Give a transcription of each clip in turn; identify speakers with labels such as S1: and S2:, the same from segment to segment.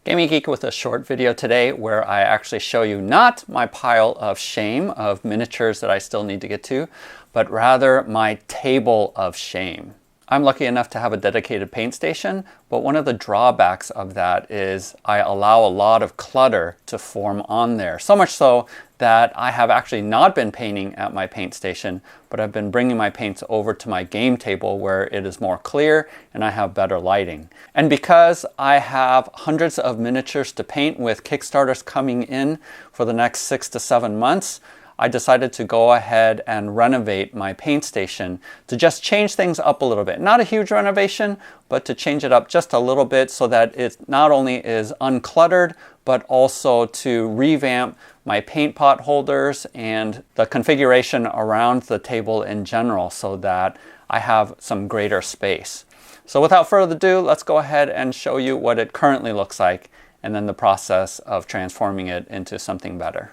S1: Gaming Geek with a short video today where I actually show you not my pile of shame of miniatures that I still need to get to, but rather my table of shame. I'm lucky enough to have a dedicated paint station, but one of the drawbacks of that is I allow a lot of clutter to form on there. So much so that I have actually not been painting at my paint station, but I've been bringing my paints over to my game table where it is more clear and I have better lighting. And because I have hundreds of miniatures to paint with Kickstarters coming in for the next 6 to 7 months, I decided to go ahead and renovate my paint station to just change things up a little bit. Not a huge renovation, but to change it up just a little bit so that it not only is uncluttered, but also to revamp my paint pot holders and the configuration around the table in general so that I have some greater space. So without further ado, let's go ahead and show you what it currently looks like and then the process of transforming it into something better.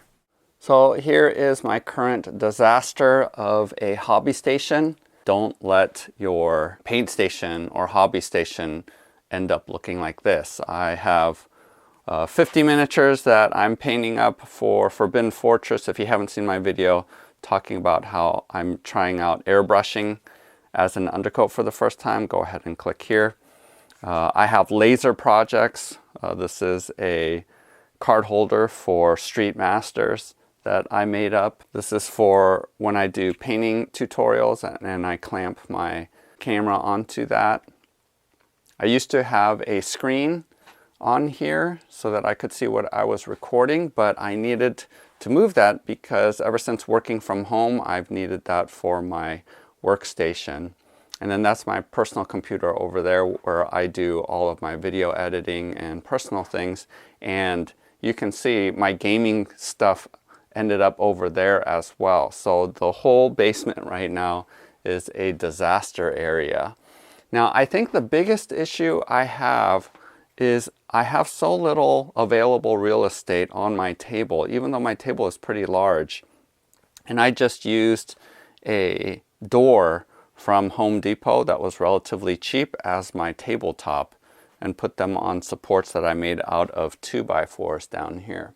S1: So here is my current disaster of a hobby station. Don't let your paint station or hobby station end up looking like this. I have 50 miniatures that I'm painting up for Forbidden Fortress. If you haven't seen my video talking about how I'm trying out airbrushing as an undercoat for the first time, go ahead and click here. I have laser projects. This is a card holder for Street Masters that I made up. This is for when I do painting tutorials and I clamp my camera onto that. I used to have a screen on here so that I could see what I was recording, but I needed to move that because ever since working from home, I've needed that for my workstation. And then that's my personal computer over there where I do all of my video editing and personal things. And you can see my gaming stuff ended up over there as well. So the whole basement right now is a disaster area. Now, I think the biggest issue I have is I have so little available real estate on my table, even though my table is pretty large. And I just used a door from Home Depot that was relatively cheap as my tabletop and put them on supports that I made out of 2x4s down here.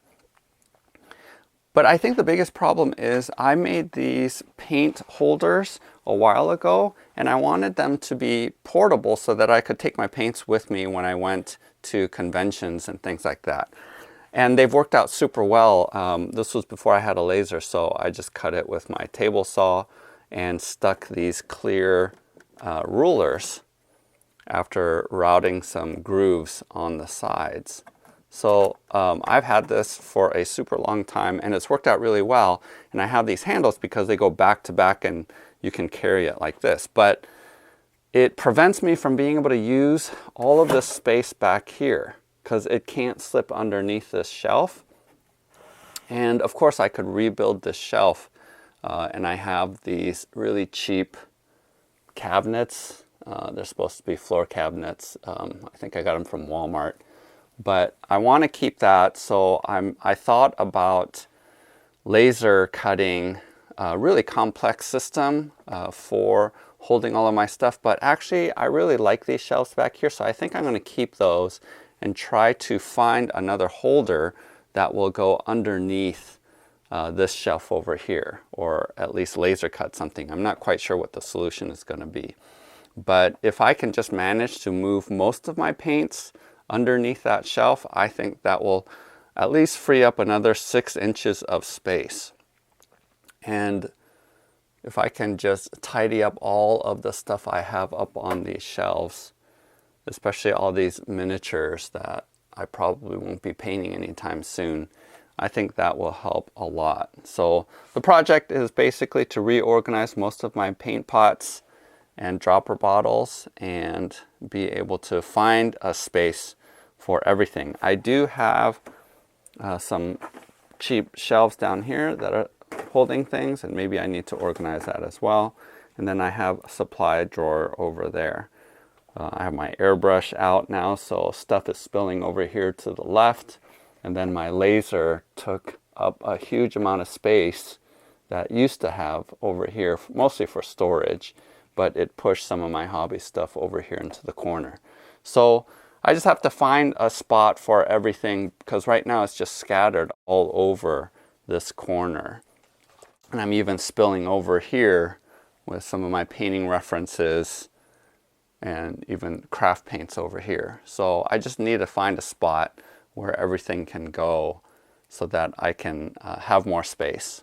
S1: But I think the biggest problem is I made these paint holders a while ago and I wanted them to be portable so that I could take my paints with me when I went to conventions and things like that. And they've worked out super well. This was before I had a laser, so I just cut it with my table saw and stuck these clear rulers after routing some grooves on the sides. So I've had this for a super long time and it's worked out really well. And I have these handles because they go back to back and you can carry it like this. But it prevents me from being able to use all of this space back here because it can't slip underneath this shelf. And of course I could rebuild this shelf and I have these really cheap cabinets. They're supposed to be floor cabinets. I think I got them from Walmart. But I want to keep that, so I thought about laser cutting a really complex system for holding all of my stuff. But actually, I really like these shelves back here, so I think I'm going to keep those and try to find another holder that will go underneath this shelf over here, or at least laser cut something. I'm not quite sure what the solution is going to be. But if I can just manage to move most of my paints underneath that shelf, I think that will at least free up another 6 inches of space. And if I can just tidy up all of the stuff I have up on these shelves, especially all these miniatures that I probably won't be painting anytime soon, I think that will help a lot. So the project is basically to reorganize most of my paint pots and dropper bottles and be able to find a space for everything. I do have some cheap shelves down here that are holding things, and maybe I need to organize that as well. And then I have a supply drawer over there. I have my airbrush out now, so stuff is spilling over here to the left. And then my laser took up a huge amount of space that used to have over here, mostly for storage, but it pushed some of my hobby stuff over here into the corner. So I just have to find a spot for everything because right now it's just scattered all over this corner. And I'm even spilling over here with some of my painting references and even craft paints over here. So I just need to find a spot where everything can go so that I can have more space.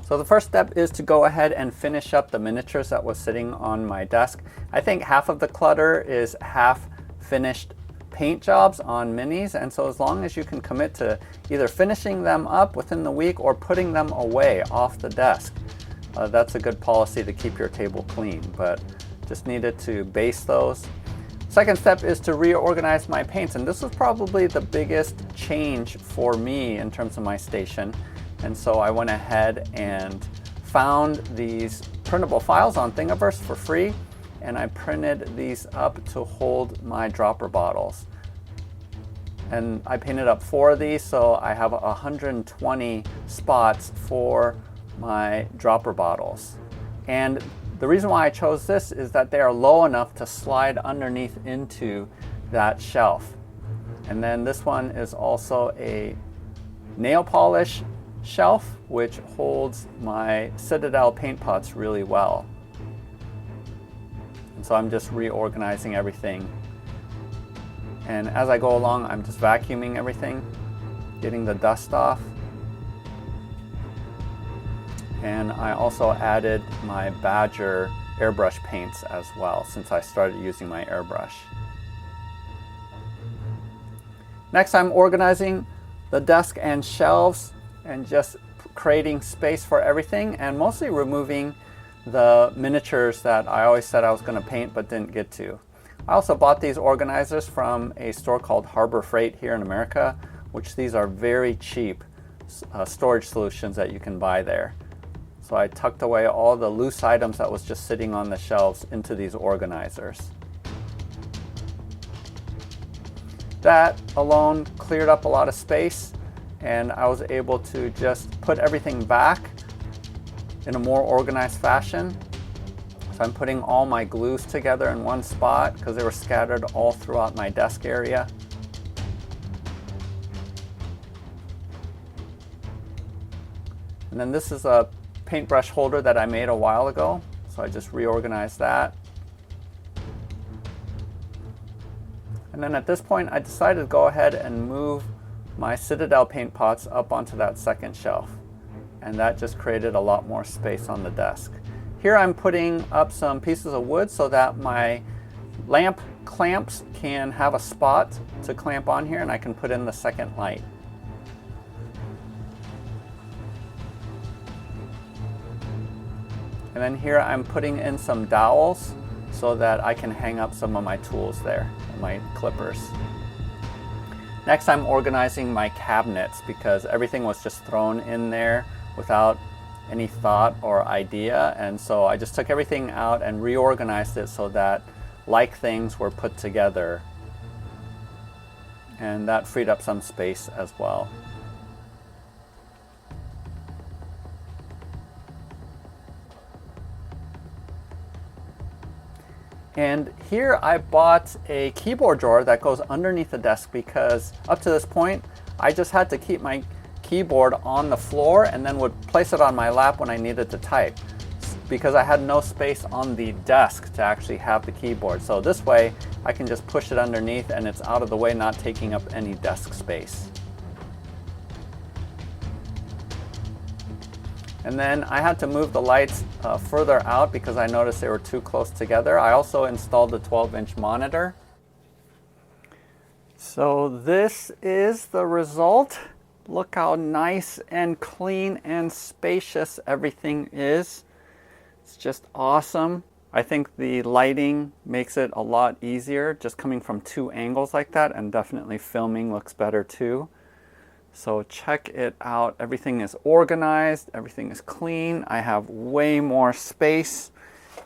S1: So the first step is to go ahead and finish up the miniatures that was sitting on my desk. I think half of the clutter is half finished paint jobs on minis, and so as long as you can commit to either finishing them up within the week or putting them away off the desk, that's a good policy to keep your table clean, but just needed to base those. Second step is to reorganize my paints, and this was probably the biggest change for me in terms of my station. And so I went ahead and found these printable files on Thingiverse for free, and I printed these up to hold my dropper bottles. And I painted up 4 of these, so I have 120 spots for my dropper bottles. And the reason why I chose this is that they are low enough to slide underneath into that shelf. And then this one is also a nail polish shelf, which holds my Citadel paint pots really well. And so I'm just reorganizing everything. And as I go along, I'm just vacuuming everything, getting the dust off. And I also added my Badger airbrush paints as well, since I started using my airbrush. Next, I'm organizing the desk and shelves and just creating space for everything, and mostly removing the miniatures that I always said I was going to paint but didn't get to. I also bought these organizers from a store called Harbor Freight here in America, which these are very cheap storage solutions that you can buy there. So I tucked away all the loose items that was just sitting on the shelves into these organizers. That alone cleared up a lot of space, and I was able to just put everything back in a more organized fashion. So I'm putting all my glues together in one spot because they were scattered all throughout my desk area. And then this is a paintbrush holder that I made a while ago, so I just reorganized that. And then at this point I decided to go ahead and move my Citadel paint pots up onto that second shelf, and that just created a lot more space on the desk. Here I'm putting up some pieces of wood so that my lamp clamps can have a spot to clamp on here, and I can put in the second light. And then here I'm putting in some dowels so that I can hang up some of my tools there, my clippers. Next, I'm organizing my cabinets because everything was just thrown in there without any thought or idea, and so I just took everything out and reorganized it so that like things were put together, and that freed up some space as well. And here I bought a keyboard drawer that goes underneath the desk because up to this point I just had to keep my keyboard on the floor and then would place it on my lap when I needed to type, because I had no space on the desk to actually have the keyboard. So this way I can just push it underneath and it's out of the way, not taking up any desk space. And then I had to move the lights further out because I noticed they were too close together. I also installed the 12-inch monitor. So this is the result. Look how nice and clean and spacious everything is. It's just awesome. I think the lighting makes it a lot easier just coming from 2 angles like that, and definitely filming looks better too. So check it out. Everything is organized, everything is clean. I have way more space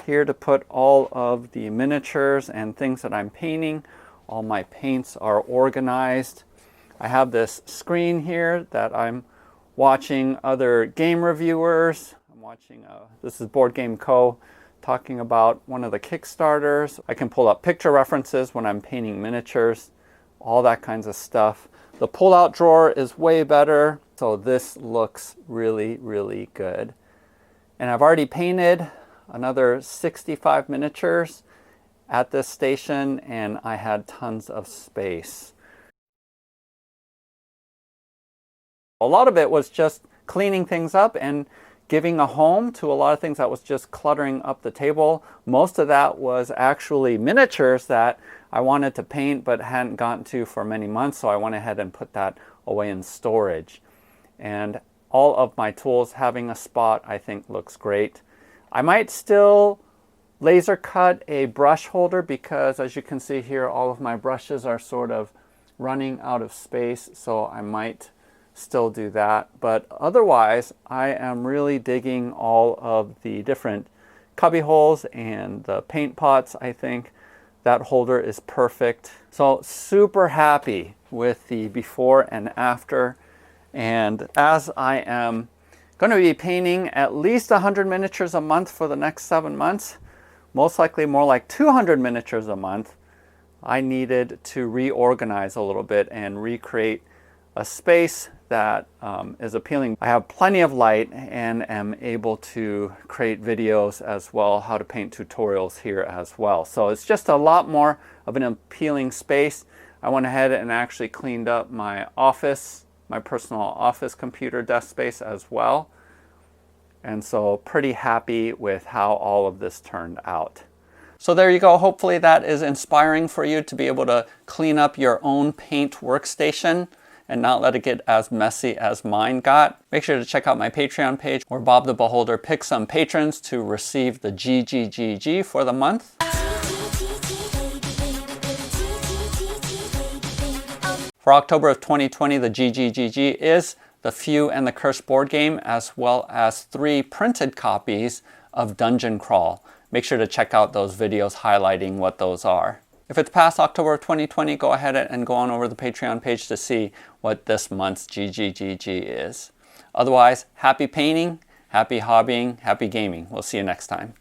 S1: here to put all of the miniatures and things that I'm painting. All my paints are organized. I have this screen here that I'm watching other game reviewers. I'm watching, this is Board Game Co. talking about one of the Kickstarters. I can pull up picture references when I'm painting miniatures, all that kinds of stuff. The pull-out drawer is way better, so this looks really, really good. And I've already painted another 65 miniatures at this station, and I had tons of space. A lot of it was just cleaning things up and giving a home to a lot of things that was just cluttering up the table. Most of that was actually miniatures that I wanted to paint but hadn't gotten to for many months, so I went ahead and put that away in storage. And all of my tools having a spot, I think, looks great. I might still laser cut a brush holder because, as you can see here, all of my brushes are sort of running out of space, so I might still do that. But otherwise, I am really digging all of the different cubby holes and the paint pots. I think that holder is perfect. So super happy with the before and after. And as I am going to be painting at least 100 miniatures a month for the next 7 months, most likely more like 200 miniatures a month, I needed to reorganize a little bit and recreate a space that is appealing. I have plenty of light and am able to create videos as well, how to paint tutorials here as well. So it's just a lot more of an appealing space. I went ahead and actually cleaned up my office, my personal office computer desk space as well. And so pretty happy with how all of this turned out. So there you go. Hopefully that is inspiring for you to be able to clean up your own paint workstation and not let it get as messy as mine got. Make sure to check out my Patreon page where Bob the Beholder picks some patrons to receive the GGGG for the month. For October of 2020, the GGGG is The Few and the Curse board game, as well as 3 printed copies of Dungeon Crawl. Make sure to check out those videos highlighting what those are. If it's past October of 2020, go ahead and go on over to the Patreon page to see what this month's GGGG is. Otherwise, happy painting, happy hobbying, happy gaming. We'll see you next time.